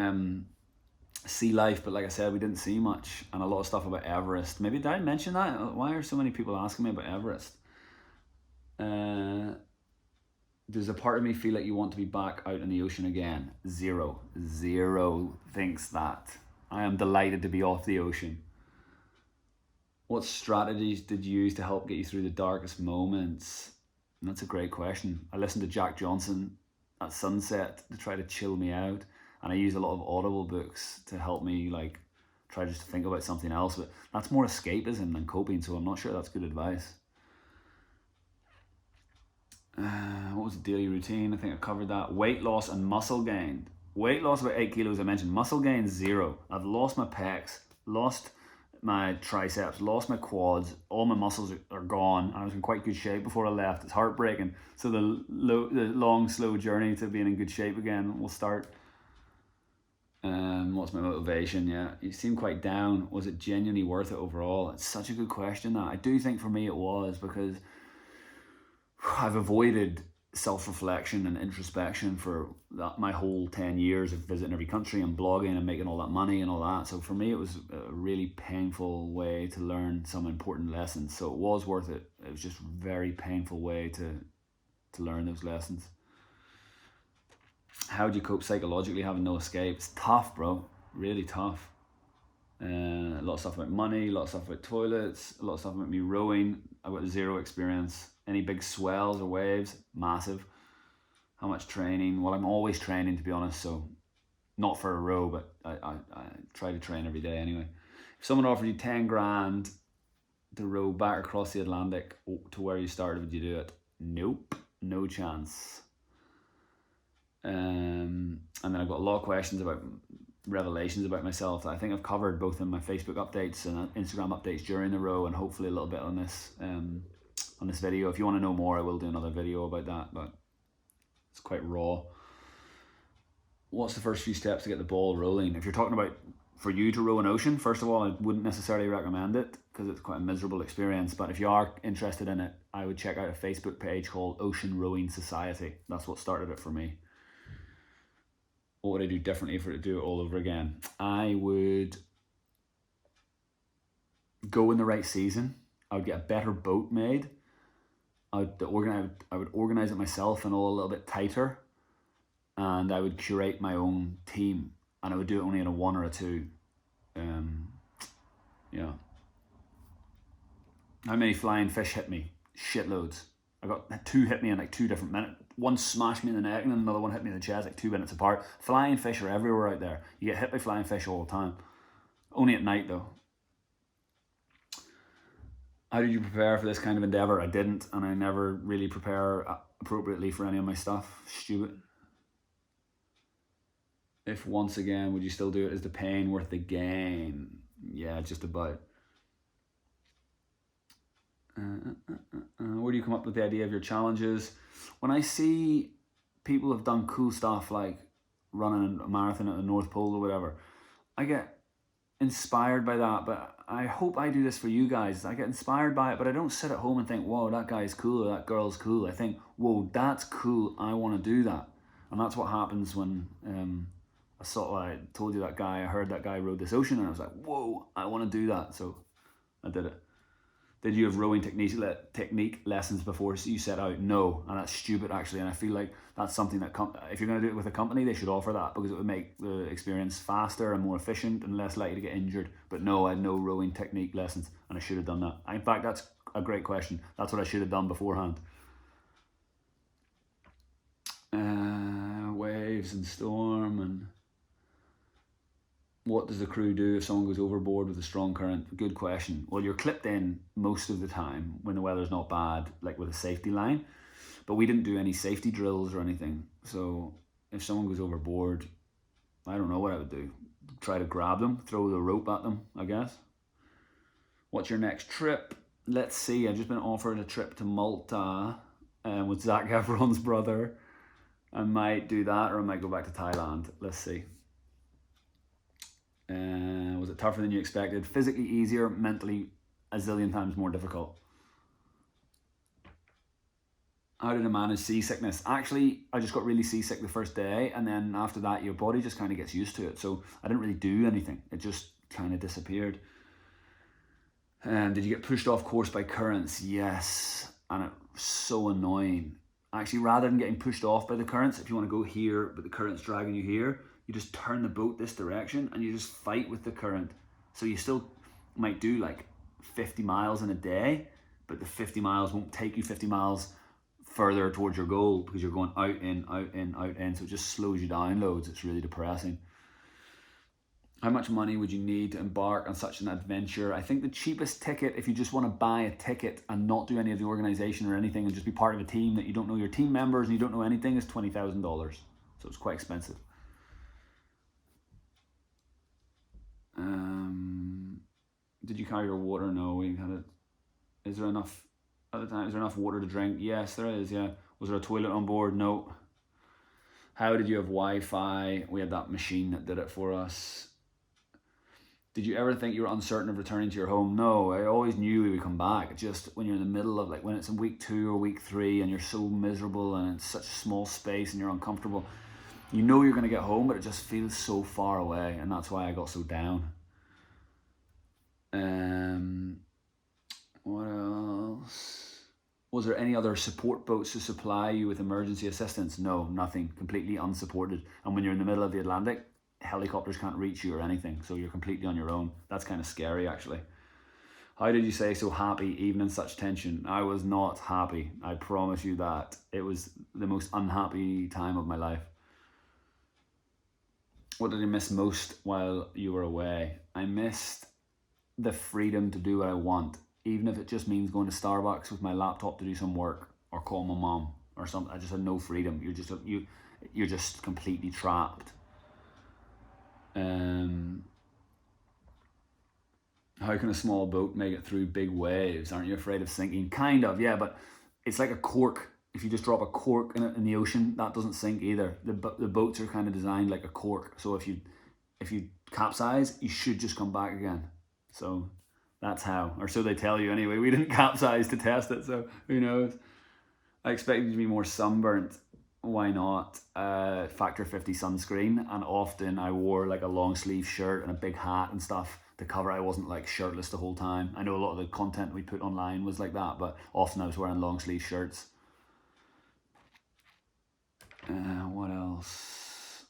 sea life, but like I said, we didn't see much, and a lot of stuff about Everest. Maybe did I mention that? Why are so many people asking me about Everest? Does a part of me feel like you want to be back out in the ocean again? Zero thinks that. I am delighted to be off the ocean. What strategies did you use to help get you through the darkest moments? And that's a great question. I listened to Jack Johnson at sunset to try to chill me out, and I use a lot of Audible books to help me like try just to think about something else, but that's more escapism than coping, so I'm not sure that's good advice. What was the daily routine? I think I covered that. Weight loss and muscle gain. Weight loss about 8 kilos, I mentioned. Muscle gain, 0. I've lost my pecs, lost my triceps, lost my quads, all my muscles are gone. I was in quite good shape before I left. It's heartbreaking. So the long, slow journey to being in good shape again will start. What's my motivation? Yeah, you seem quite down. Was it genuinely worth it overall? It's such a good question that I do think for me it was, because I've avoided self-reflection and introspection for my whole 10 years of visiting every country and blogging and making all that money and all that. So for me, it was a really painful way to learn some important lessons. So it was worth it. It was just a very painful way to learn those lessons. How do you cope psychologically having no escape? It's tough, bro. Really tough. A lot of stuff about money, a lot of stuff about toilets, a lot of stuff about me rowing. I've got zero experience. Any big swells or waves? Massive. How much training? Well, I'm always training, to be honest, so not for a row, but I try to train every day anyway. If someone offered you 10 grand to row back across the Atlantic to where you started, would you do it? Nope, no chance. And then I've got a lot of questions about revelations about myself that I think I've covered both in my Facebook updates and Instagram updates during the row, and hopefully a little bit on this video. If you want to know more, I will do another video about that, but it's quite raw. What's the first few steps to get the ball rolling? If you're talking about for you to row an ocean, first of all, I wouldn't necessarily recommend it because it's quite a miserable experience, but if you are interested in it, I would check out a Facebook page called Ocean Rowing Society. That's what started it for me. What would I do differently if I were to do it all over again? I would go in the right season. I would get a better boat made. I would organize it myself and all a little bit tighter. And I would curate my own team. And I would do it only in a 1 or a 2. Yeah. How many flying fish hit me? Shitloads. I got 2 hit me in like 2 different minutes. One smashed me in the neck and another one hit me in the chest like 2 minutes apart. Flying fish are everywhere out there. You get hit by flying fish all the time. Only at night though. How did you prepare for this kind of endeavor? I didn't, and I never really prepare appropriately for any of my stuff. Stupid. If once again, would you still do it? Is the pain worth the gain? Yeah, just about. Where do you come up with the idea of your challenges? When I see people have done cool stuff like running a marathon at the North Pole or whatever, I get inspired by that. But I hope I do this for you guys. I get inspired by it, but I don't sit at home and think, whoa, that guy's cool or that girl's cool. I think, whoa, that's cool. I want to do that. And that's what happens when I told you that guy, I heard that guy rode this ocean and I was like, whoa, I want to do that. So I did it. Did you have rowing technique lessons before you set out? No, and that's stupid actually. And I feel like that's something that if you're going to do it with a company, they should offer that because it would make the experience faster and more efficient and less likely to get injured. But no, I had no rowing technique lessons, and I should have done that. In fact, that's a great question. That's what I should have done beforehand. Waves and storm and. What does the crew do if someone goes overboard with a strong current? Good question. Well, you're clipped in most of the time when the weather's not bad, like with a safety line. But we didn't do any safety drills or anything. So if someone goes overboard, I don't know what I would do. Try to grab them, throw the rope at them, I guess. What's your next trip? Let's see. I've just been offered a trip to Malta with Zac Efron's brother. I might do that or I might go back to Thailand. Let's see. Was it tougher than you expected? Physically easier, mentally a zillion times more difficult. How did I manage seasickness? Actually, I just got really seasick the first day, and then after that your body just kind of gets used to it. So I didn't really do anything. It just kind of disappeared. Did you get pushed off course by currents? Yes, and it was so annoying. Actually, rather than getting pushed off by the currents, if you want to go here but the current's dragging you here, you just turn the boat this direction and you just fight with the current. So you still might do like 50 miles in a day, but the 50 miles won't take you 50 miles further towards your goal because you're going out, in, out, in, out, in. So it just slows you down loads. It's really depressing. How much money would you need to embark on such an adventure? I think the cheapest ticket, if you just want to buy a ticket and not do any of the organization or anything and just be part of a team that you don't know your team members and you don't know anything, is $20,000. So it's quite expensive. Did you carry your water? No, we had it. Is there enough at the time? Is there enough water to drink? Yes, there is. Yeah. Was there a toilet on board? No. How did you have Wi-Fi? We had that machine that did it for us. Did you ever think you were uncertain of returning to your home? No, I always knew we would come back. Just when you're in the middle of, like, when it's in week 2 or week 3 and you're so miserable and it's such a small space and you're uncomfortable, you know you're going to get home, but it just feels so far away, and that's why I got so down. What else? Was there any other support boats to supply you with emergency assistance? No, nothing. Completely unsupported. And when you're in the middle of the Atlantic, helicopters can't reach you or anything, so you're completely on your own. That's kind of scary, actually. How did you stay so happy even in such tension? I was not happy, I promise you that. It was the most unhappy time of my life. What did you miss most while you were away? I missed the freedom to do what I want, even if it just means going to Starbucks with my laptop to do some work or call my mom or something. I just had no freedom. You're just completely trapped. How can a small boat make it through big waves? Aren't you afraid of sinking? Kind of, yeah, but it's like a cork. If you just drop a cork in the ocean, that doesn't sink either. The boats are kind of designed like a cork, so if you capsize, you should just come back again. So that's how, or so they tell you anyway. We didn't capsize to test it, so who knows. I expected to be more sunburnt. Why not? Factor 50 sunscreen, and often I wore like a long sleeve shirt and a big hat and stuff to cover. I wasn't like shirtless the whole time. I know a lot of the content we put online was like that, but often I was wearing long sleeve shirts. What else?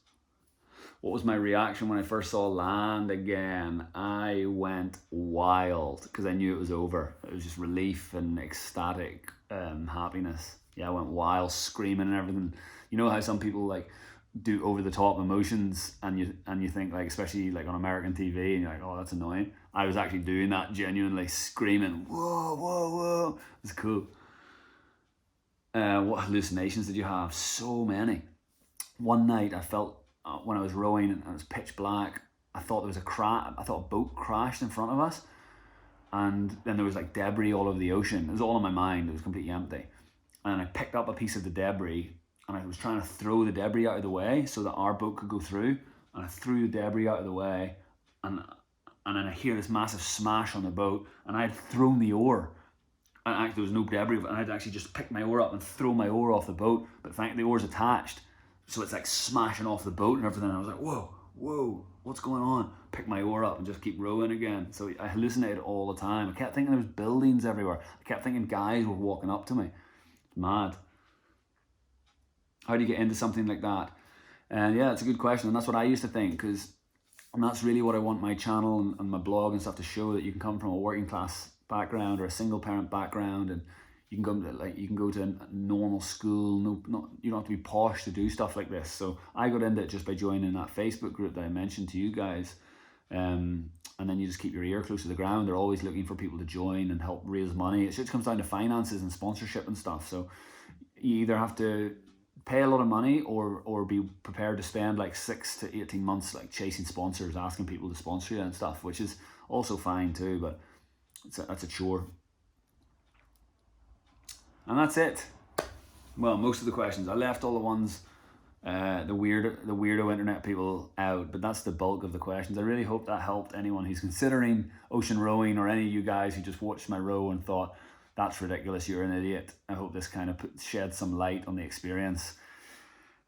What was my reaction when I first saw land again? I went wild because I knew it was over. It was just relief and ecstatic happiness. Yeah, I went wild, screaming and everything. You know how some people like do over the top emotions, and you think, like, especially like on American TV, and you're like, oh, that's annoying. I was actually doing that, genuinely screaming, whoa, whoa, whoa. It's cool. What hallucinations did you have? So many. One night I felt when I was rowing and it was pitch black, I thought there was I thought a boat crashed in front of us, and then there was like debris all over the ocean. It was all in my mind. It was completely empty. And I picked up a piece of the debris and I was trying to throw the debris out of the way so that our boat could go through. And I threw the debris out of the way, and then I hear this massive smash on the boat, and I had thrown the oar. And actually there was no debris, and I'd actually just pick my oar up and throw my oar off the boat. But thankfully the oar's attached, so it's like smashing off the boat and everything. And I was like, whoa, what's going on? Pick my oar up and just keep rowing again. So I hallucinated all the time. I kept thinking there was buildings everywhere. I kept thinking guys were walking up to me. It's mad. How do you get into something like that? And yeah, it's a good question. And that's what I used to think, and that's really what I want my channel and my blog and stuff to show, that you can come from a working class background or a single parent background, and you can go to a normal school. You don't have to be posh to do stuff like this. So I got into it just by joining that Facebook group that I mentioned to you guys, and then you just keep your ear close to the ground. They're always looking for people to join and help raise money. It just comes down to finances and sponsorship and stuff. So you either have to pay a lot of money or be prepared to spend like 6 to 18 months like chasing sponsors, asking people to sponsor you and stuff, which is also fine too, but that's a chore. And that's it. Well, most of the questions, I left all the ones, the weirdo internet people out, but that's the bulk of the questions. I really hope that helped anyone who's considering ocean rowing, or any of you guys who just watched my row and thought, that's ridiculous, you're an idiot. I hope this kind of shed some light on the experience.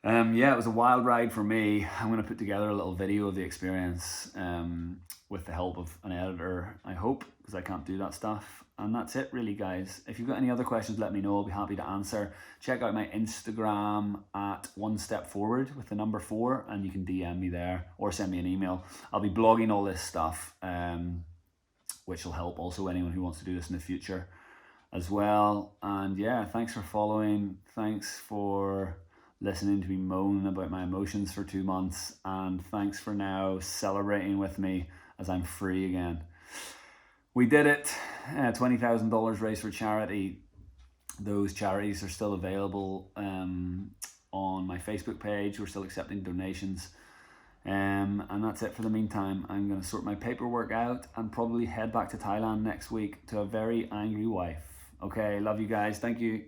Yeah, it was a wild ride for me. I'm going to put together a little video of the experience with the help of an editor, I hope, because I can't do that stuff. And that's it really, guys. If you've got any other questions, let me know. I'll be happy to answer. Check out my Instagram at One Step Forward with the number 4, and you can DM me there or send me an email. I'll be blogging all this stuff, which will help also anyone who wants to do this in the future as well. And yeah, thanks for following. Thanks for listening to me moan about my emotions for 2 months, and thanks for now celebrating with me as I'm free again. We did it. $20,000 raised for charity. Those charities are still available on my Facebook page. We're still accepting donations. And that's it for the meantime. I'm going to sort my paperwork out and probably head back to Thailand next week to a very angry wife. Okay, love you guys. Thank you.